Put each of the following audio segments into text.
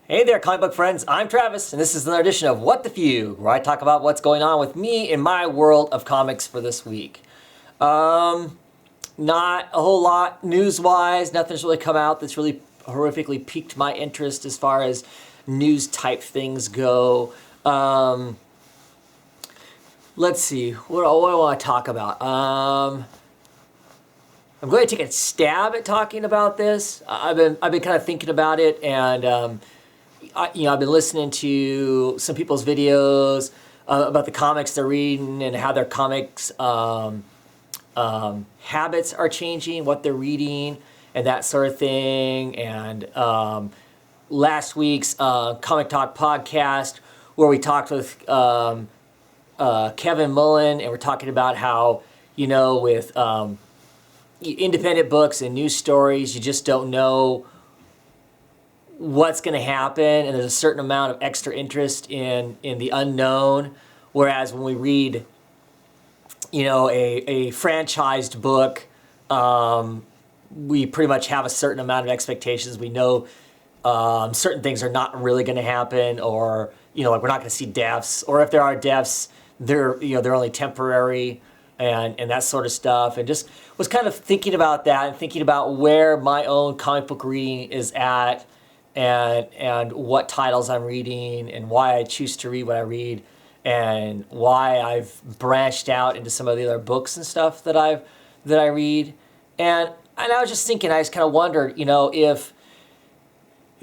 Hey there, comic book friends. I'm Travis, and this is another edition of What the Fugue, where I talk about what's going on with me in my world of comics for this week. Not a whole lot news-wise. Nothing's really come out that's really horrifically piqued my interest as far as news-type things go. Let's see. What do I want to talk about? I'm going to take a stab at talking about this. I've been kind of thinking about it, and I've been listening to some people's videos about the comics they're reading and how their comics habits are changing, what they're reading, and that sort of thing. And last week's Comic Talk podcast, where we talked with Kevin Mullen, and we're talking about how, with independent books and news stories, you just don't know what's going to happen, and there's a certain amount of extra interest in the unknown. Whereas when we read, a franchised book, we pretty much have a certain amount of expectations. We know certain things are not really going to happen, or like we're not going to see deaths, or if there are deaths, they're only temporary, and that sort of stuff. And just was kind of thinking about that and thinking about where my own comic book reading is at, and what titles I'm reading, and why I choose to read what I read, and why I've branched out into some of the other books and stuff that I read. And I was just thinking, I just kind of wondered, if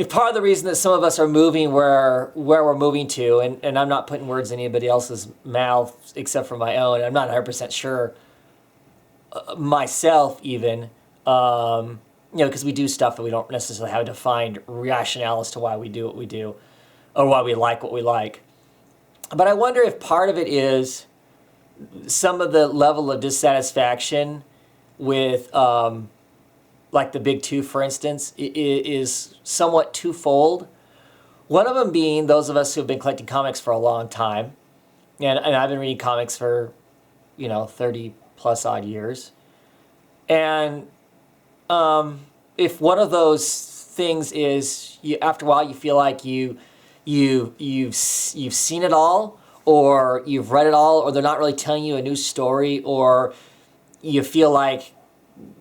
part of the reason that some of us are moving where we're moving to, and I'm not putting words in anybody else's mouth except for my own, I'm not 100% sure myself even, because we do stuff that we don't necessarily have a defined rationale as to why we do what we do, or why we like what we like. But I wonder if part of it is some of the level of dissatisfaction with, like the big two, for instance, is somewhat twofold. One of them being those of us who have been collecting comics for a long time, and I've been reading comics for, 30 plus odd years. And if one of those things is, after a while you feel like you've seen it all, or you've read it all, or they're not really telling you a new story, or you feel like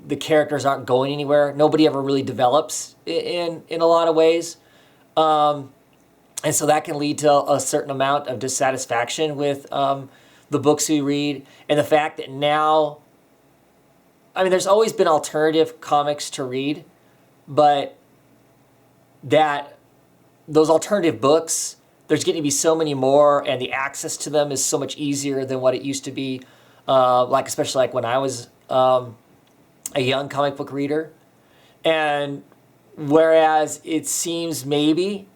the characters aren't going anywhere. Nobody ever really develops in a lot of ways. And so that can lead to a certain amount of dissatisfaction with the books we read. And the fact that now, there's always been alternative comics to read, but that those alternative books, there's getting to be so many more, and the access to them is so much easier than what it used to be. Especially when I was a young comic book reader. And whereas it seems maybe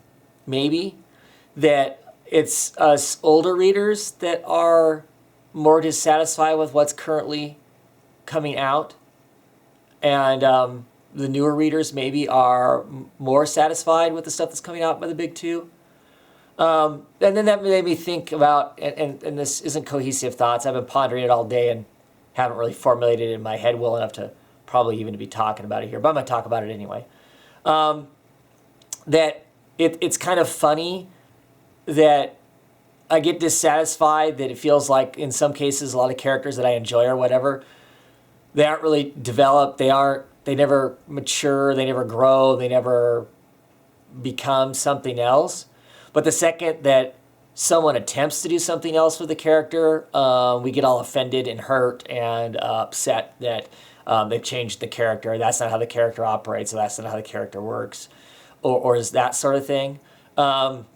that it's us older readers that are more dissatisfied with what's currently coming out, and the newer readers maybe are more satisfied with the stuff that's coming out by the big two. And then that made me think about, and this isn't cohesive thoughts, I've been pondering it all day and haven't really formulated it in my head well enough to probably even to be talking about it here, but I'm going to talk about it anyway. That it's kind of funny that I get dissatisfied, that it feels like in some cases a lot of characters that I enjoy or whatever, they aren't really developed, they never mature, they never grow, they never become something else. But the second that someone attempts to do something else with the character, we get all offended and hurt and upset that they've changed the character. That's not how the character operates, or that's not how the character works, or is that sort of thing. Some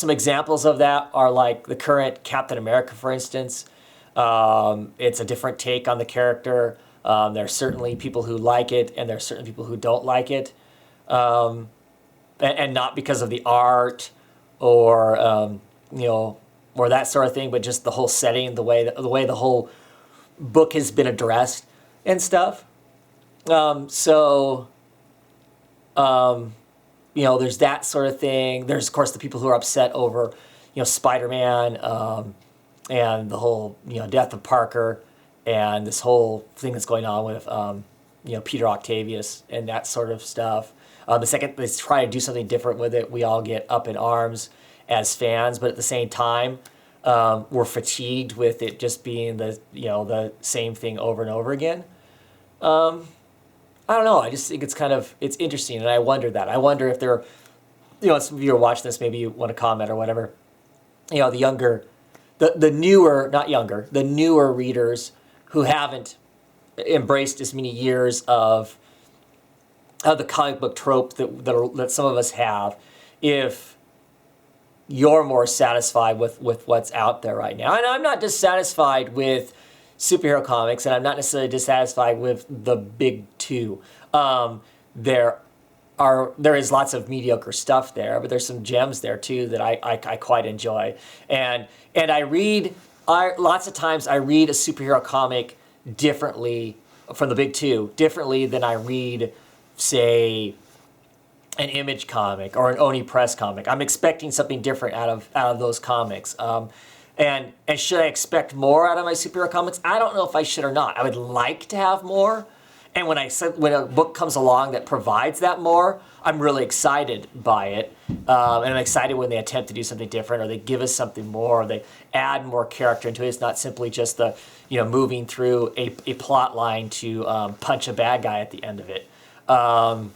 examples of that are like the current Captain America, for instance. It's a different take on the character. There are certainly people who like it, and there are certain people who don't like it. And not because of the art or or that sort of thing, but just the whole setting, the way the whole book has been addressed and stuff. There's that sort of thing. There's of course the people who are upset over Spider-Man, and the whole death of Parker, and this whole thing that's going on with Peter Octavius and that sort of stuff. The second they try to do something different with it, we all get up in arms as fans. But at the same time, we're fatigued with it just being the same thing over and over again. I don't know. I just think it's interesting, and I wonder if there, some of you are watching this, maybe you want to comment or whatever. The younger, the newer, not younger, the newer readers who haven't embraced as many years of the comic book trope that some of us have, if you're more satisfied with what's out there right now. And I'm not dissatisfied with superhero comics, and I'm not necessarily dissatisfied with the big two. There is lots of mediocre stuff there, but there's some gems there too that I quite enjoy. And lots of times I read a superhero comic differently from the big two, differently than I read, say, an Image comic or an Oni Press comic. I'm expecting something different out of those comics. And should I expect more out of my superhero comics? I don't know if I should or not. I would like to have more. And when a book comes along that provides that more, I'm really excited by it. And I'm excited when they attempt to do something different, or they give us something more, or they add more character into it. It's not simply just moving through a plot line to punch a bad guy at the end of it. I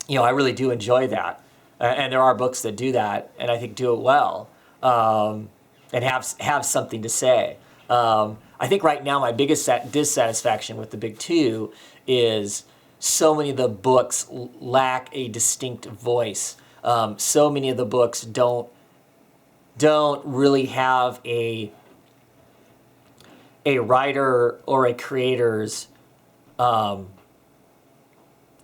really do enjoy that. And there are books that do that, and I think do it well, and have something to say. I think right now my biggest dissatisfaction with the big two is so many of the books lack a distinct voice. So many of the books don't really have a writer or a creator's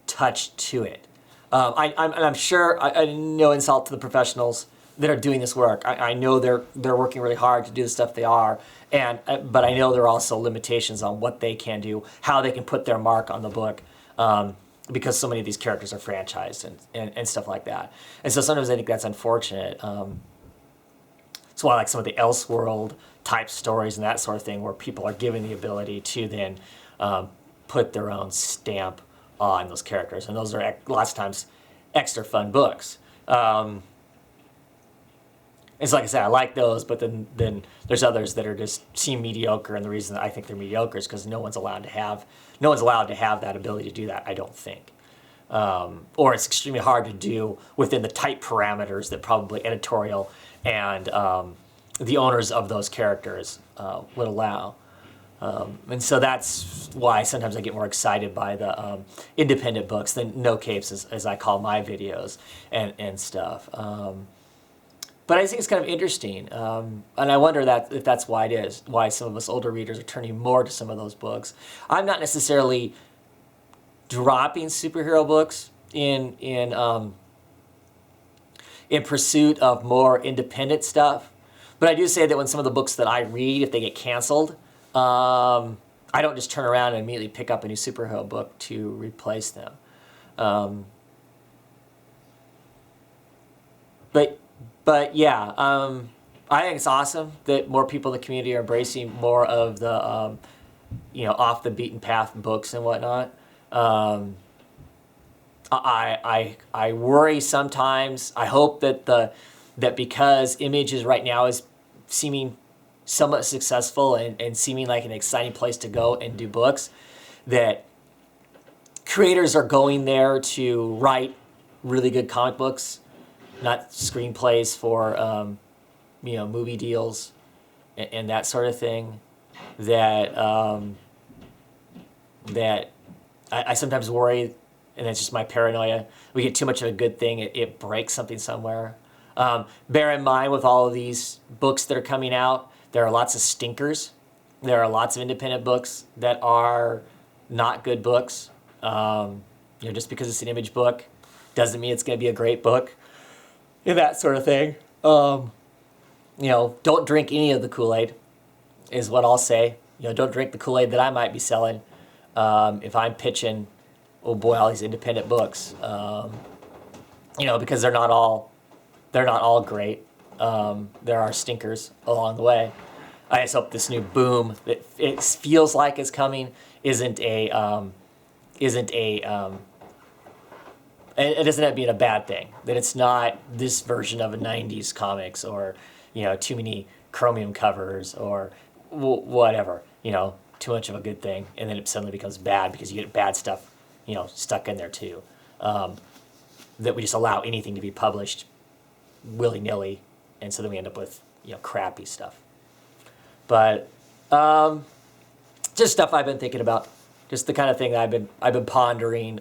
touch to it. I'm sure, no insult to the professionals that are doing this work. I know they're working really hard to do the stuff they are, but I know there are also limitations on what they can do, how they can put their mark on the book, because so many of these characters are franchised and stuff like that. And so sometimes I think that's unfortunate. That's why I like some of the Elseworld type stories and that sort of thing, where people are given the ability to then put their own stamp on those characters, and those are lots of times extra fun books. It's like I said, I like those, but then there's others that seem mediocre, and the reason I think they're mediocre is because no one's allowed to have that ability to do that, I don't think. Or it's extremely hard to do within the tight parameters that probably editorial and the owners of those characters would allow. And so that's why sometimes I get more excited by the independent books than No Capes, as I call my videos and stuff. But I think it's kind of interesting, and I wonder if that's why it is, why some of us older readers are turning more to some of those books. I'm not necessarily dropping superhero books in pursuit of more independent stuff, but I do say that when some of the books that I read, if they get canceled, I don't just turn around and immediately pick up a new superhero book to replace them. But yeah, I think it's awesome that more people in the community are embracing more of the off the beaten path books and whatnot. I worry sometimes. I hope that because Image right now is seeming somewhat successful and seeming like an exciting place to go and do books, that creators are going there to write really good comic books, not screenplays for movie deals and that sort of thing. That I sometimes worry, and it's just my paranoia. We get too much of a good thing, it breaks something somewhere. Bear in mind, with all of these books that are coming out, there are lots of stinkers. There are lots of independent books that are not good books. Just because it's an Image book doesn't mean it's going to be a great book. That sort of thing. Don't drink any of the Kool-Aid, is what I'll say. Don't drink the Kool-Aid that I might be selling if I'm pitching, oh boy, all these independent books. Because they're not all great. There are stinkers along the way. I just hope this new boom that it feels like is coming isn't a isn't a it doesn't have to be a bad thing. That it's not this version of a '90s comics, or too many chromium covers, or whatever. Too much of a good thing, and then it suddenly becomes bad because you get bad stuff stuck in there too. That we just allow anything to be published willy nilly, and so then we end up with crappy stuff. But just stuff I've been thinking about, just the kind of thing that I've been pondering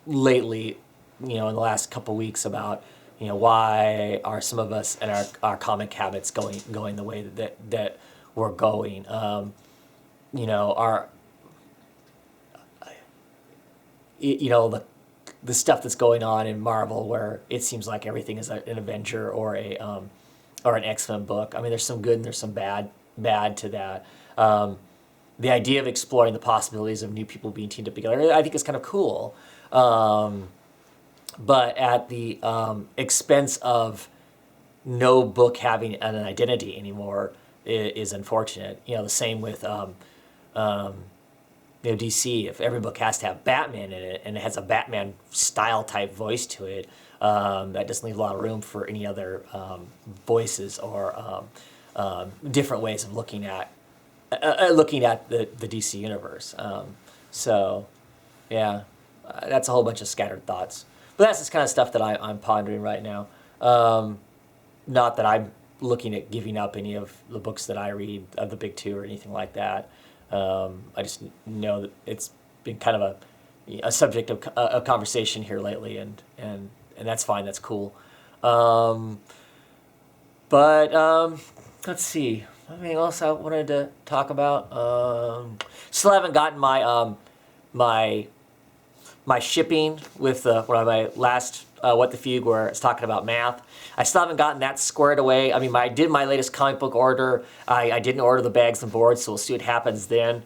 lately, in the last couple weeks about why are some of us and our comic habits going the way that we're going. Our the stuff that's going on in Marvel, where it seems like everything is an Avenger or an X-Men book. I mean, there's some good and there's some bad to that. The idea of exploring the possibilities of new people being teamed up together, I think, is kind of cool, but at the expense of no book having an identity anymore is unfortunate. The same with DC. If every book has to have Batman in it and it has a Batman style type voice to it, that doesn't leave a lot of room for any other voices or different ways of looking at the DC universe. So, yeah, that's a whole bunch of scattered thoughts. But that's this kind of stuff that I'm pondering right now. Not that I'm looking at giving up any of the books that I read, of the big two or anything like that. I just know that it's been kind of a subject of a conversation here lately, and that's fine. That's cool. But let's see. Anything else I wanted to talk about? Still haven't gotten my my shipping with one of my last What the Fugue, where it's talking about math. I still haven't gotten that squared away. I mean, I did my latest comic book order. I didn't order the bags and boards, so we'll see what happens then.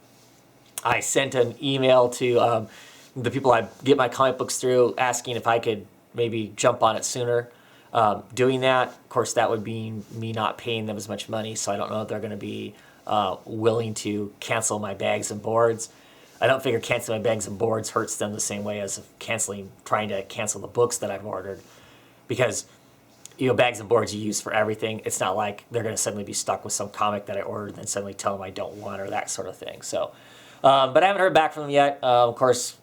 I sent an email to the people I get my comic books through, asking if I could maybe jump on it sooner. Doing that, of course, that would be me not paying them as much money, so I don't know if they're going to be willing to cancel my bags and boards. I don't figure canceling my bags and boards hurts them the same way as trying to cancel the books that I've ordered, because bags and boards you use for everything. It's not like they're going to suddenly be stuck with some comic that I ordered and then suddenly tell them I don't want, or that sort of thing. So, but I haven't heard back from them yet. Of course,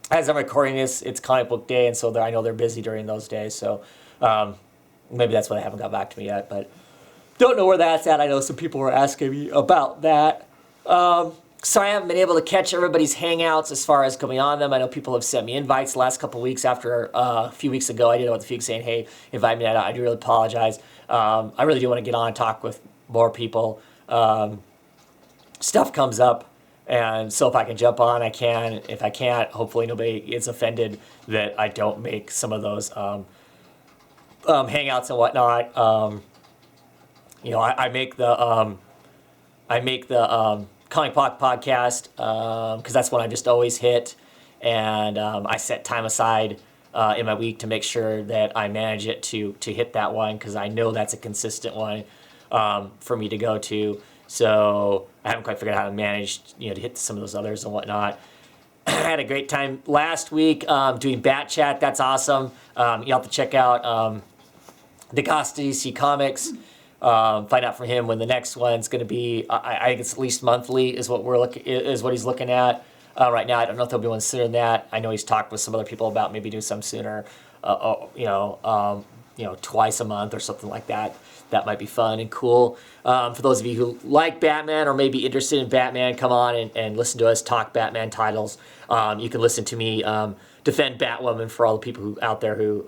as I'm recording this, it's comic book day, and so I know they're busy during those days. So maybe that's why they haven't got back to me yet. But don't know where that's at. I know some people were asking me about that. So I haven't been able to catch everybody's hangouts as far as going on them. I know people have sent me invites the last couple of weeks. After a few weeks ago, I did What the Fugue saying, hey, invite me. I do really apologize. I really do want to get on and talk with more people. Stuff comes up, and so if I can jump on, I can. If I can't, hopefully nobody is offended that I don't make some of those hangouts and whatnot. I make the Comic Pop podcast because that's one I just always hit, and I set time aside in my week to make sure that I manage it to hit that one, because I know that's a consistent one for me to go to. So I haven't quite figured out how to manage to hit some of those others and whatnot. I had a great time last week doing Bat Chat. That's awesome. You'll have to check out DeCosta DC Comics. Find out from him when the next one's going to be. I think it's at least monthly is what he's looking at right now. I don't know if there'll be one sooner than that. I know he's talked with some other people about maybe doing some sooner. Twice a month or something like that. That might be fun and cool. For those of you who like Batman or may be interested in Batman, come on and listen to us talk Batman titles. You can listen to me defend Batwoman for all the people out there who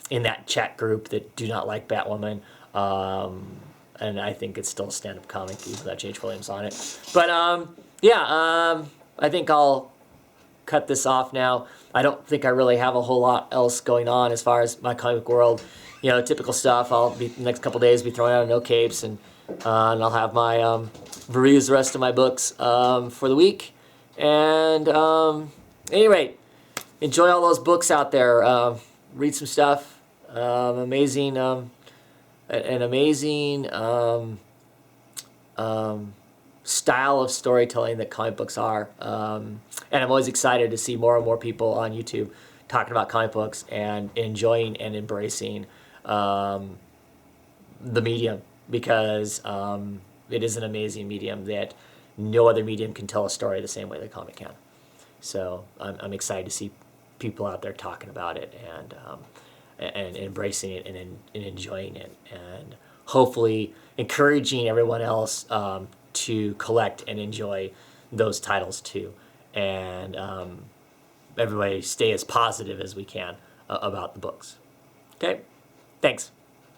in that chat group that do not like Batwoman. And I think it's still a stand-up comic, even without J.H. Williams on it. But I think I'll cut this off now. I don't think I really have a whole lot else going on as far as my comic world. Typical stuff. I'll be the next couple days be throwing out No Capes, and I'll have my reviews the rest of my books for the week. And at any rate, enjoy all those books out there. Read some stuff. Amazing. An amazing style of storytelling that comic books are. And I'm always excited to see more and more people on YouTube talking about comic books and enjoying and embracing the medium, because it is an amazing medium that no other medium can tell a story the same way the comic can. So I'm excited to see people out there talking about it and embracing it and enjoying it, and hopefully encouraging everyone else to collect and enjoy those titles too. And everybody stay as positive as we can about the books. Okay, thanks.